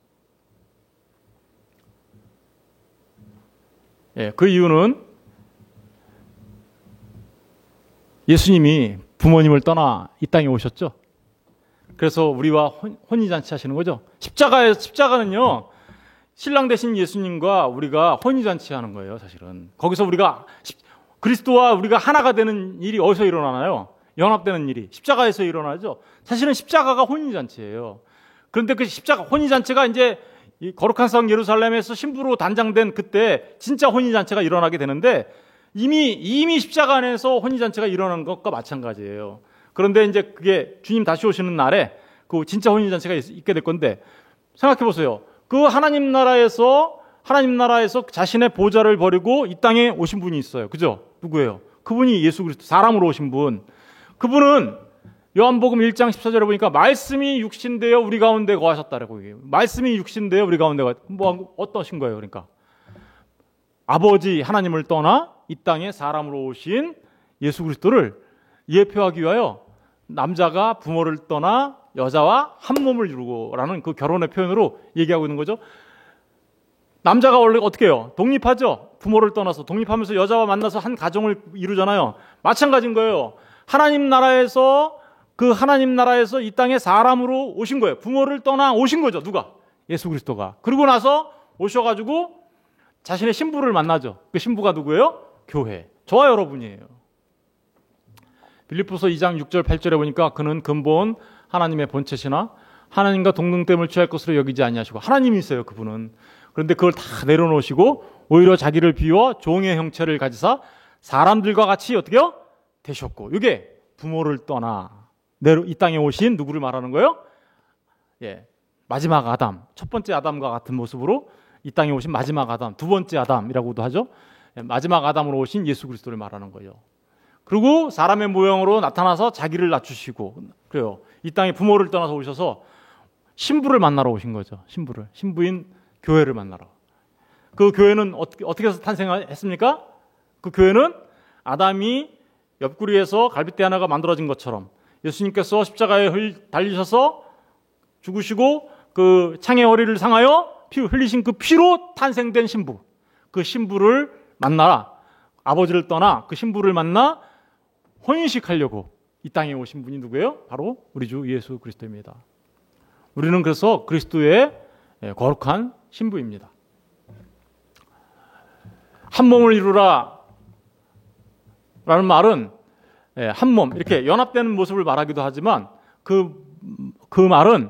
예, 그 이유는 예수님이 부모님을 떠나 이 땅에 오셨죠. 그래서 우리와 혼인잔치 하시는 거죠. 십자가는요, 신랑 되신 예수님과 우리가 혼인잔치 하는 거예요, 사실은. 거기서 우리가 그리스도와 우리가 하나가 되는 일이 어디서 일어나나요? 연합되는 일이 십자가에서 일어나죠. 사실은 십자가가 혼인잔치예요. 그런데 그 십자가 혼인잔치가 이제 이 거룩한 성 예루살렘에서 신부로 단장된 그때 진짜 혼인잔치가 일어나게 되는데 이미 십자가 안에서 혼인잔치가 일어난 것과 마찬가지예요. 그런데 이제 그게 주님 다시 오시는 날에 그 진짜 혼인잔치가 있게 될 건데 생각해 보세요. 그 하나님 나라에서 자신의 보좌를 버리고 이 땅에 오신 분이 있어요. 그죠? 누구예요? 그분이 예수 그리스도, 사람으로 오신 분. 그분은 요한복음 1장 14절에 보니까 말씀이 육신되어 우리 가운데 거하셨다라고 얘기해요. 말씀이 육신되어 우리 가운데 뭐 어떠신 거예요? 그러니까 아버지 하나님을 떠나 이 땅에 사람으로 오신 예수 그리스도를 예표하기 위하여 남자가 부모를 떠나 여자와 한 몸을 이루고라는 그 결혼의 표현으로 얘기하고 있는 거죠. 남자가 원래 어떻게 해요? 독립하죠. 부모를 떠나서 독립하면서 여자와 만나서 한 가정을 이루잖아요. 마찬가지인 거예요. 하나님 나라에서 이 땅에 사람으로 오신 거예요. 부모를 떠나 오신 거죠. 누가? 예수 그리스도가. 그러고 나서 오셔가지고 자신의 신부를 만나죠. 그 신부가 누구예요? 교회. 저와 여러분이에요. 빌립보서 2장 6절 8절에 보니까 그는 근본 하나님의 본체시나 하나님과 동등됨을 취할 것으로 여기지 아니하시고 하나님이 있어요. 그분은. 그런데 그걸 다 내려놓으시고 오히려 자기를 비워 종의 형체를 가지사 사람들과 같이 어떻게요? 되셨고, 이게 부모를 떠나 이 땅에 오신 누구를 말하는 거예요? 예, 마지막 아담, 첫 번째 아담과 같은 모습으로 이 땅에 오신 마지막 아담, 두 번째 아담이라고도 하죠. 예, 마지막 아담으로 오신 예수 그리스도를 말하는 거예요. 그리고 사람의 모형으로 나타나서 자기를 낮추시고, 그래요. 이 땅에 부모를 떠나서 오셔서 신부를 만나러 오신 거죠. 신부인 교회를 만나러. 그 교회는 어떻게 해서 탄생했습니까? 그 교회는 아담이 옆구리에서 갈빗대 하나가 만들어진 것처럼 예수님께서 십자가에 달리셔서 죽으시고 그 창의 허리를 상하여 피 흘리신 그 피로 탄생된 신부. 그 신부를 만나라. 아버지를 떠나 그 신부를 만나 혼인식하려고 이 땅에 오신 분이 누구예요? 바로 우리 주 예수 그리스도입니다. 우리는 그래서 그리스도의 거룩한 신부입니다. 한 몸을 이루라 라는 말은 한 몸, 이렇게 연합되는 모습을 말하기도 하지만 그 말은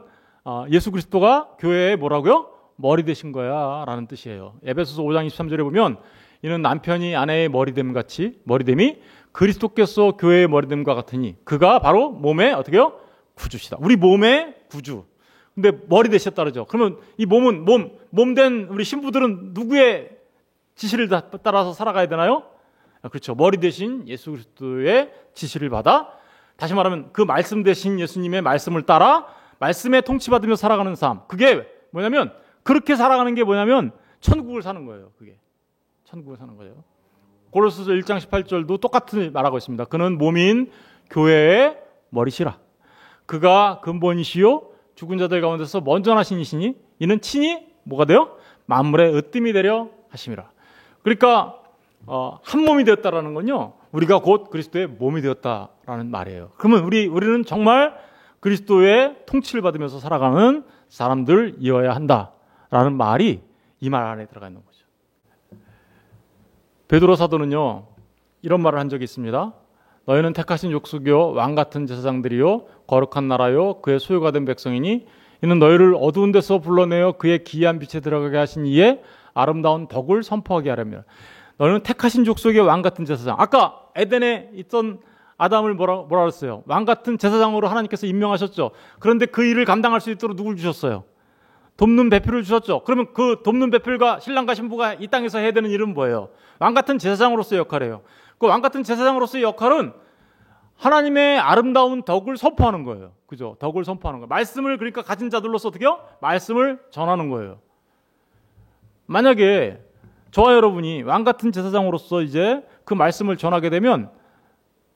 예수 그리스도가 교회의 뭐라고요? 머리 되신 거야 라는 뜻이에요. 에베소서 5장 23절에 보면 이는 남편이 아내의 머리됨이 그리스도께서 교회의 머리됨과 같으니 그가 바로 몸의 어떻게요? 구주시다. 우리 몸의 구주. 근데 머리 되셨다 그러죠. 그러면 이 몸된 우리 신부들은 누구의 지시를 따라서 살아가야 되나요? 그렇죠. 머리 대신 예수 그리스도의 지시를 받아, 다시 말하면 그 말씀 대신 예수님의 말씀을 따라 말씀에 통치받으며 살아가는 삶. 그게 뭐냐면, 그렇게 살아가는 게 뭐냐면 천국을 사는 거예요. 그게 천국을 사는 거예요. 고린도서 1장 18절도 똑같은 말하고 있습니다. 그는 몸인 교회의 머리시라. 그가 근본이시요 죽은 자들 가운데서 먼저 나신 이시니 이는 친히 뭐가 돼요? 만물의 으뜸이 되려 하심이라. 그러니까 한 몸이 되었다라는 건요, 우리가 곧 그리스도의 몸이 되었다라는 말이에요. 그러면 우리는 정말 그리스도의 통치를 받으면서 살아가는 사람들이어야 한다라는 말이 이 말 안에 들어가 있는 거죠. 베드로 사도는요, 이런 말을 한 적이 있습니다. 너희는 택하신 족속이요 왕 같은 제사장들이요 거룩한 나라요 그의 소유가 된 백성이니 이는 너희를 어두운 데서 불러내어 그의 기이한 빛에 들어가게 하신 이의 아름다운 덕을 선포하게 하려면. 너희는 택하신 족속의 왕 같은 제사장. 아까 에덴에 있던 아담을 뭐라 그랬어요? 왕 같은 제사장으로 하나님께서 임명하셨죠. 그런데 그 일을 감당할 수 있도록 누굴 주셨어요? 돕는 배필을 주셨죠. 그러면 그 돕는 배필과 신랑과 신부가 이 땅에서 해야 되는 일은 뭐예요? 왕 같은 제사장으로서의 역할이에요. 그 왕 같은 제사장으로서의 역할은 하나님의 아름다운 덕을 선포하는 거예요. 그죠? 덕을 선포하는 거예요. 말씀을 그러니까 가진 자들로서 어떻게요? 말씀을 전하는 거예요. 만약에 저와 여러분이 왕 같은 제사장으로서 이제 그 말씀을 전하게 되면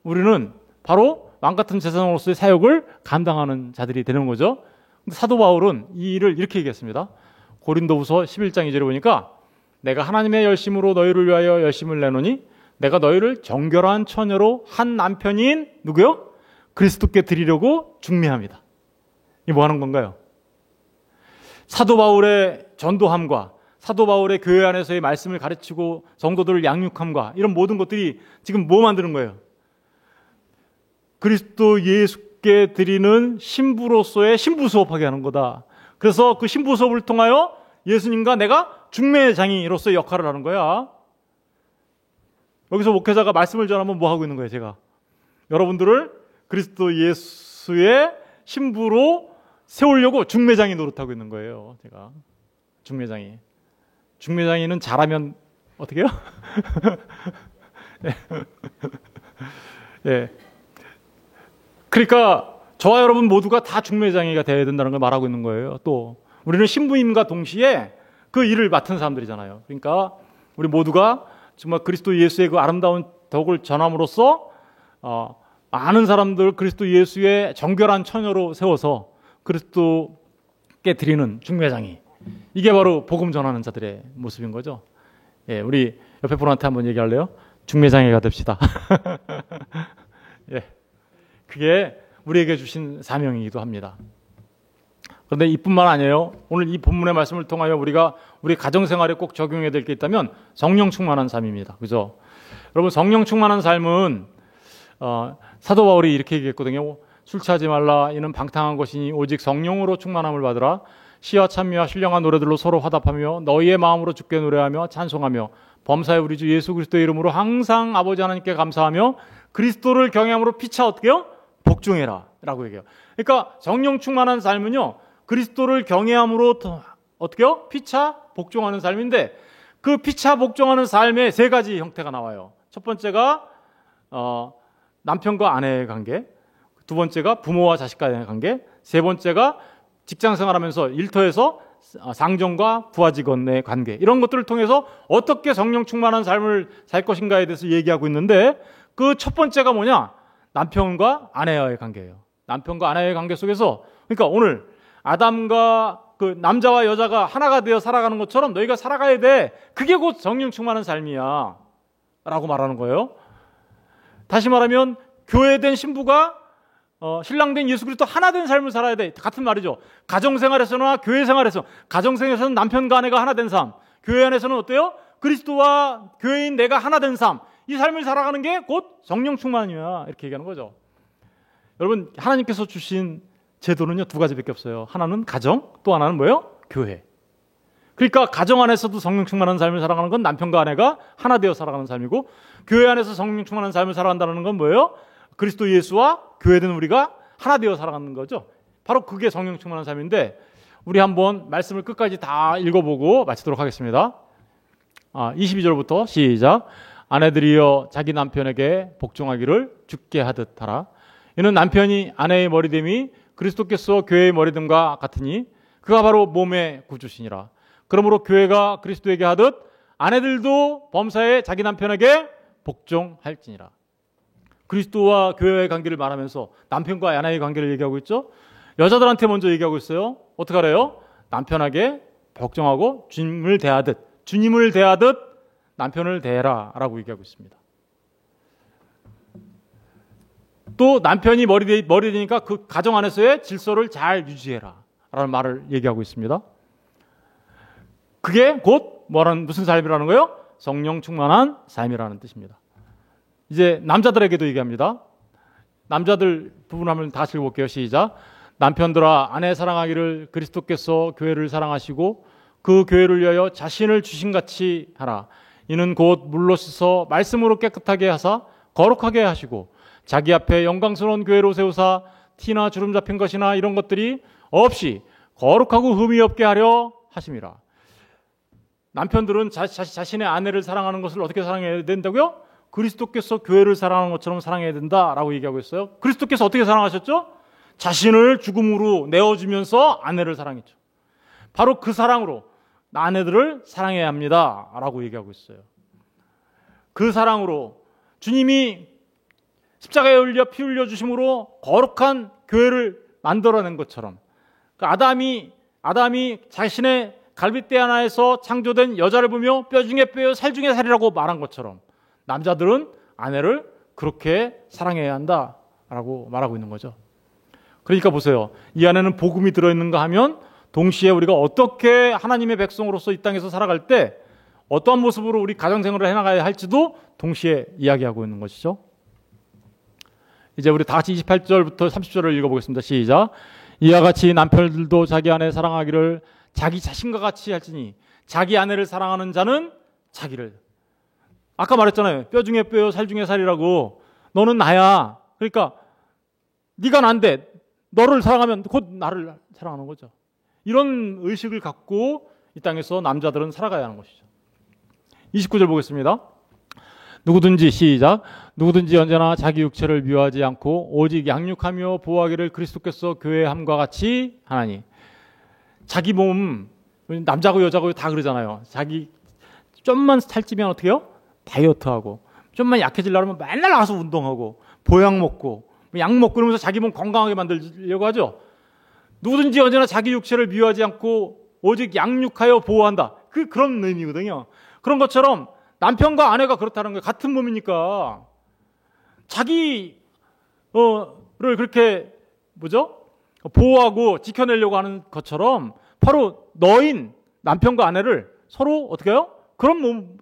우리는 바로 왕 같은 제사장으로서의 사역을 감당하는 자들이 되는 거죠. 근데 사도 바울은 이 일을 이렇게 얘기했습니다. 고린도후서 11장 2절에 보니까 내가 하나님의 열심으로 너희를 위하여 열심을 내노니 내가 너희를 정결한 처녀로 한 남편인 누구요? 그리스도께 드리려고 중매합니다. 이게 뭐 하는 건가요? 사도 바울의 전도함과 사도 바울의 교회 안에서의 말씀을 가르치고 성도들을 양육함과 이런 모든 것들이 지금 뭐 만드는 거예요? 그리스도 예수께 드리는 신부로서의 신부 수업하게 하는 거다. 그래서 그 신부 수업을 통하여 예수님과 내가 중매장이로서의 역할을 하는 거야. 여기서 목회자가 말씀을 전하면 뭐 하고 있는 거예요, 제가? 여러분들을 그리스도 예수의 신부로 세우려고 중매장이 노릇하고 있는 거예요, 제가. 중매장이. 중매장이는 잘하면 어떻게 해요? 네. 네. 그러니까 저와 여러분 모두가 다 중매장이가 되어야 된다는 걸 말하고 있는 거예요. 또 우리는 신부임과 동시에 그 일을 맡은 사람들이잖아요. 그러니까 우리 모두가 정말 그리스도 예수의 그 아름다운 덕을 전함으로써 많은 사람들 그리스도 예수의 정결한 처녀로 세워서 그리스도께 드리는 중매장이, 이게 바로 복음 전하는 자들의 모습인 거죠. 예, 우리 옆에 분한테 한번 얘기할래요? 중매장이가 됩시다. 예, 그게 우리에게 주신 사명이기도 합니다. 그런데 이뿐만 아니에요. 오늘 이 본문의 말씀을 통하여 우리가 우리 가정생활에 꼭 적용해야 될 게 있다면 성령 충만한 삶입니다. 그죠? 여러분, 성령 충만한 삶은 사도 바울이 이렇게 얘기했거든요. 술 취하지 말라. 이는 방탕한 것이니 오직 성령으로 충만함을 받으라. 시와 찬미와 신령한 노래들로 서로 화답하며 너희의 마음으로 주께 노래하며 찬송하며 범사의 우리 주 예수 그리스도의 이름으로 항상 아버지 하나님께 감사하며 그리스도를 경외함으로 피차 어떻게 해요? 복종해라 라고 얘기해요. 그러니까 성령 충만한 삶은요, 그리스도를 경외함으로 어떻게 해요? 피차 복종하는 삶인데, 그 피차 복종하는 삶의 세 가지 형태가 나와요. 첫 번째가 남편과 아내의 관계, 두 번째가 부모와 자식 간의 관계, 세 번째가 직장 생활하면서 일터에서 상정과 부하 직원의 관계, 이런 것들을 통해서 어떻게 성령 충만한 삶을 살 것인가에 대해서 얘기하고 있는데, 그 첫 번째가 뭐냐? 남편과 아내와의 관계예요. 남편과 아내의 관계 속에서, 그러니까 오늘 아담과 그 남자와 여자가 하나가 되어 살아가는 것처럼 너희가 살아가야 돼. 그게 곧 성령 충만한 삶이야 라고 말하는 거예요. 다시 말하면 교회된 신부가 신랑된 예수 그리스도 하나 된 삶을 살아야 돼. 같은 말이죠. 가정생활에서나 교회생활에서, 가정생활에서는 남편과 아내가 하나 된 삶, 교회 안에서는 어때요? 그리스도와 교회인 내가 하나 된 삶, 이 삶을 살아가는 게 곧 성령 충만이야, 이렇게 얘기하는 거죠. 여러분, 하나님께서 주신 제도는요, 두 가지밖에 없어요. 하나는 가정, 또 하나는 뭐예요? 교회. 그러니까 가정 안에서도 성령 충만한 삶을 살아가는 건 남편과 아내가 하나 되어 살아가는 삶이고, 교회 안에서 성령 충만한 삶을 살아간다는 건 뭐예요? 그리스도 예수와 교회된 우리가 하나 되어 살아가는 거죠. 바로 그게 성령 충만한 삶인데, 우리 한번 말씀을 끝까지 다 읽어보고 마치도록 하겠습니다. 22절부터 시작. 아내들이여 자기 남편에게 복종하기를 주께 하듯 하라. 이는 남편이 아내의 머리됨이 그리스도께서 교회의 머리됨과 같으니 그가 바로 몸의 구주시니라. 그러므로 교회가 그리스도에게 하듯 아내들도 범사에 자기 남편에게 복종할지니라. 그리스도와 교회의 관계를 말하면서 남편과 아내의 관계를 얘기하고 있죠. 여자들한테 먼저 얘기하고 있어요. 어떻게 하래요? 남편에게 복종하고 주님을 대하듯 남편을 대해라 라고 얘기하고 있습니다. 또 남편이 머리 되니까 그 가정 안에서의 질서를 잘 유지해라 라는 말을 얘기하고 있습니다. 그게 곧 무슨 삶이라는 거예요? 성령 충만한 삶이라는 뜻입니다. 이제 남자들에게도 얘기합니다. 남자들 부분 한번 다 같이 읽어볼게요. 시작. 남편들아 아내 사랑하기를 그리스도께서 교회를 사랑하시고 그 교회를 위하여 자신을 주신같이 하라. 이는 곧 물로 씻어 말씀으로 깨끗하게 하사 거룩하게 하시고 자기 앞에 영광스러운 교회로 세우사 티나 주름 잡힌 것이나 이런 것들이 없이 거룩하고 흠이 없게 하려 하심이라. 남편들은 자신의 아내를 사랑하는 것을 어떻게 사랑해야 된다고요? 그리스도께서 교회를 사랑하는 것처럼 사랑해야 된다라고 얘기하고 있어요. 그리스도께서 어떻게 사랑하셨죠? 자신을 죽음으로 내어주면서 아내를 사랑했죠. 바로 그 사랑으로 아내들을 사랑해야 합니다라고 얘기하고 있어요. 그 사랑으로 주님이 십자가에 올려 피 흘려 주심으로 거룩한 교회를 만들어낸 것처럼, 아담이 자신의 갈빗대 하나에서 창조된 여자를 보며 뼈 중에 뼈요 살 중에 살이라고 말한 것처럼 남자들은 아내를 그렇게 사랑해야 한다라고 말하고 있는 거죠. 그러니까 보세요. 이 안에는 복음이 들어있는가 하면 동시에 우리가 어떻게 하나님의 백성으로서 이 땅에서 살아갈 때 어떠한 모습으로 우리 가정생활을 해나가야 할지도 동시에 이야기하고 있는 것이죠. 이제 우리 다 같이 28절부터 30절을 읽어보겠습니다. 시작. 이와 같이 남편들도 자기 아내 사랑하기를 자기 자신과 같이 할지니 자기 아내를 사랑하는 자는 자기를, 아까 말했잖아요. 뼈 중에 뼈요 살 중에 살이라고. 너는 나야. 그러니까 네가 난데 너를 사랑하면 곧 나를 사랑하는 거죠. 이런 의식을 갖고 이 땅에서 남자들은 살아가야 하는 것이죠. 29절 보겠습니다. 누구든지 시작. 누구든지 언제나 자기 육체를 미워하지 않고 오직 양육하며 보호하기를 그리스도께서 교회의 함과 같이 하나니. 자기 몸, 남자고 여자고 다 그러잖아요. 자기 좀만 살찌면 어떻게 해요? 다이어트하고, 좀만 약해지려면 맨날 나가서 운동하고 보약 먹고 약 먹고 그러면서 자기 몸 건강하게 만들려고 하죠. 누구든지 언제나 자기 육체를 미워하지 않고 오직 양육하여 보호한다. 그런 의미거든요. 그런 것처럼 남편과 아내가 그렇다는 거예요. 같은 몸이니까 자기를 그렇게 보호하고 지켜내려고 하는 것처럼 바로 너인 남편과 아내를 서로 어떻게 해요? 그런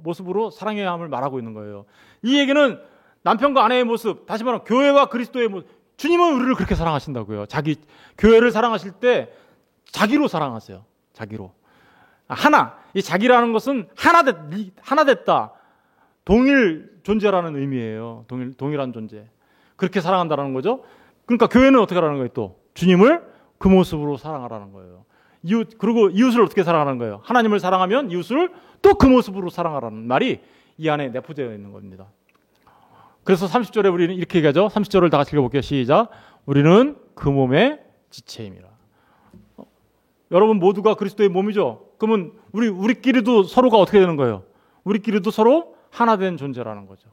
모습으로 사랑해야 함을 말하고 있는 거예요. 이 얘기는 남편과 아내의 모습, 다시 말하면 교회와 그리스도의 모습, 주님은 우리를 그렇게 사랑하신다고요. 자기 교회를 사랑하실 때 자기로 사랑하세요. 자기로. 하나, 이 자기라는 것은 하나 됐다. 동일 존재라는 의미예요. 동일한 존재. 그렇게 사랑한다라는 거죠. 그러니까 교회는 어떻게 하라는 거예요? 또 주님을 그 모습으로 사랑하라는 거예요. 그리고 이웃을 어떻게 사랑하는 거예요? 하나님을 사랑하면 이웃을 또 그 모습으로 사랑하라는 말이 이 안에 내포되어 있는 겁니다. 그래서 30절에 우리는 이렇게 얘기하죠. 30절을 다 같이 읽어볼게요. 시작. 우리는 그 몸의 지체임이라. 여러분 모두가 그리스도의 몸이죠. 그러면 우리끼리도 서로가 어떻게 되는 거예요? 우리끼리도 서로 하나 된 존재라는 거죠.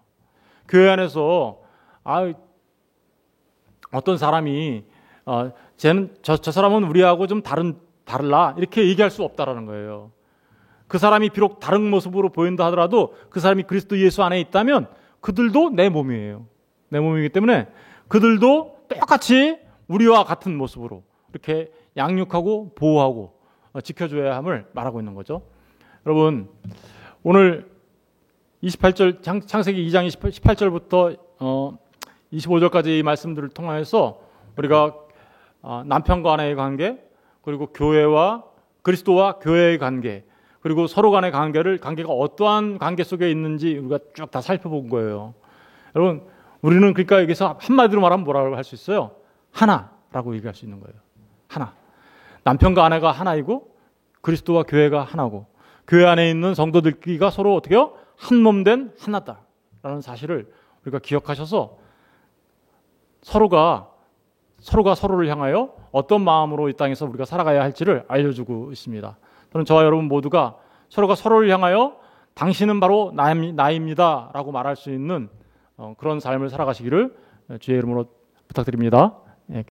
교회 안에서 어떤 사람이 저 사람은 우리하고 좀 다르라 이렇게 얘기할 수 없다라는 거예요. 그 사람이 비록 다른 모습으로 보인다 하더라도 그 사람이 그리스도 예수 안에 있다면 그들도 내 몸이에요. 내 몸이기 때문에 그들도 똑같이 우리와 같은 모습으로 이렇게 양육하고 보호하고 지켜줘야 함을 말하고 있는 거죠. 여러분 오늘 28절 창세기 2장 18절부터 25절까지 말씀들을 통해서 우리가 남편과 아내의 관계, 그리고 교회와 그리스도와 교회의 관계, 그리고 서로 간의 관계가 어떠한 관계 속에 있는지 우리가 쭉 다 살펴본 거예요. 여러분 우리는 그러니까 여기서 한마디로 말하면 뭐라고 할 수 있어요? 하나라고 얘기할 수 있는 거예요. 하나. 남편과 아내가 하나이고 그리스도와 교회가 하나고 교회 안에 있는 성도들끼리가 서로 어떻게 해요? 한 몸 된 하나다라는 사실을 우리가 기억하셔서 서로가 서로를 향하여 어떤 마음으로 이 땅에서 우리가 살아가야 할지를 알려주고 있습니다. 저는 저와 여러분 모두가 서로가 서로를 향하여 당신은 바로 나입니다 라고 말할 수 있는 그런 삶을 살아가시기를 주의 이름으로 부탁드립니다.